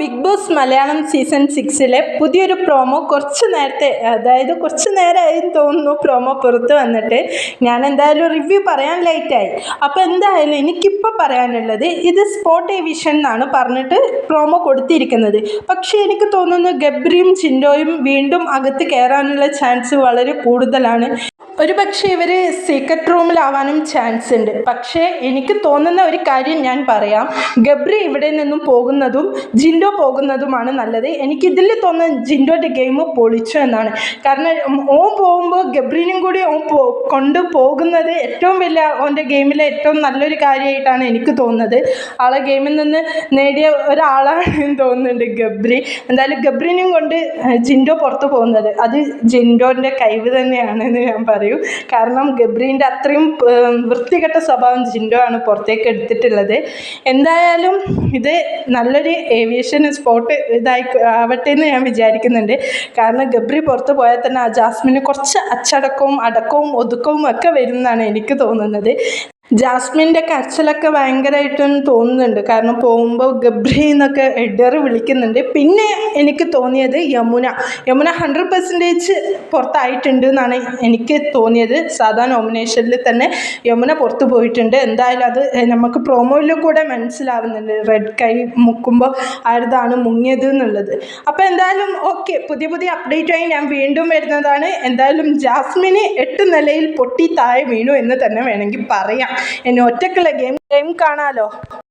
Big boss Malayalam season 6 പുതിയൊരു promo കുറച്ച് നേരമായി തോന്നുന്നു പ്രോമോ പുറത്ത് വന്നിട്ട്. ഞാൻ എന്തായാലും റിവ്യൂ പറയാൻ ലേറ്റായി. അപ്പോൾ എന്തായാലും എനിക്കിപ്പോൾ പറയാനുള്ളത്, ഇത് സ്പോട്ട് എവിഷൻ എന്നാണ് പറഞ്ഞിട്ട് പ്രോമോ കൊടുത്തിരിക്കുന്നത്. പക്ഷേ എനിക്ക് തോന്നുന്നു ഗബ്രിയും ചിൻഡോയും വീണ്ടും അകത്ത് കയറാനുള്ള ചാൻസ് വളരെ കൂടുതലാണ്. ഒരു പക്ഷേ ഇവർ സീക്രട്ട് റൂമിലാവാനും ചാൻസ് ഉണ്ട്. പക്ഷേ എനിക്ക് തോന്നുന്ന ഒരു കാര്യം ഞാൻ പറയാം, ഗബ്രി ഇവിടെ നിന്നും പോകുന്നതും ജിൻഡോ പോകുന്നതുമാണ് നല്ലത്. എനിക്കിതിൽ തോന്നുന്നത് ജിൻഡോയുടെ ഗെയിം പൊളിച്ചു എന്നാണ്. കാരണം ഓൻ പോകുമ്പോൾ ഗബ്രീനും കൂടി ഓൻ കൊണ്ടുപോകുന്നത് ഏറ്റവും വലിയ ഓൻ്റെ ഗെയിമിലെ ഏറ്റവും നല്ലൊരു കാര്യമായിട്ടാണ് എനിക്ക് തോന്നുന്നത്. ആളെ ഗെയിമിൽ നിന്ന് നേടിയ ഒരാളാണെന്ന് തോന്നുന്നുണ്ട് ഗബ്രി. എന്തായാലും ഗബ്രീനും കൊണ്ട് ജിൻഡോ പുറത്ത് പോകുന്നത് അത് ജിൻഡോൻ്റെ കഴിവ് തന്നെയാണെന്ന് ഞാൻ പറയും. കാരണം ഗബ്രീൻ്റെ അത്രയും വൃത്തികെട്ട സ്വഭാവം ജിൻഡോ ആണ് പുറത്തേക്ക് എടുത്തിട്ടുള്ളത്. എന്തായാലും ഇത് നല്ലൊരു ഏവിയേഷൻ സ്പോട്ട് ആവട്ടെ എന്ന് ഞാൻ വിചാരിക്കുന്നുണ്ട്. കാരണം ഗബ്രി പുറത്ത് പോയാൽ തന്നെ ആ ജാസ്മിന് കുറച്ച് അച്ചടക്കവും അടക്കവും ഒതുക്കവും ഒക്കെ വരുമെന്നാണ് എനിക്ക് തോന്നുന്നത്. ജാസ്മിൻ്റെ കരച്ചിലൊക്കെ ഭയങ്കരമായിട്ടും തോന്നുന്നുണ്ട്. കാരണം പോകുമ്പോൾ ഗബ്രി എന്നൊക്കെ എഡറി വിളിക്കുന്നുണ്ട്. പിന്നെ എനിക്ക് തോന്നിയത് യമുന 100% പുറത്തായിട്ടുണ്ട് എന്നാണ് എനിക്ക് തോന്നിയത്. സാധാ നോമിനേഷനിൽ തന്നെ യമുന പുറത്ത് പോയിട്ടുണ്ട്. എന്തായാലും അത് നമുക്ക് പ്രോമോയിൽ കൂടെ മനസ്സിലാവുന്നുണ്ട്, റെഡ് കൈ മുക്കുമ്പോൾ ആരുതാണ് മുങ്ങിയത് എന്നുള്ളത്. അപ്പോൾ എന്തായാലും ഓക്കെ, പുതിയ അപ്ഡേറ്റായി ഞാൻ വീണ്ടും വരുന്നതാണ്. എന്തായാലും ജാസ്മിന് 8 നിലയിൽ പൊട്ടി താഴെ വീണു എന്ന് തന്നെ വേണമെങ്കിൽ പറയാം. എന്നെ ഒറ്റക്കുള്ള ഗെയിം കാണാമല്ലോ.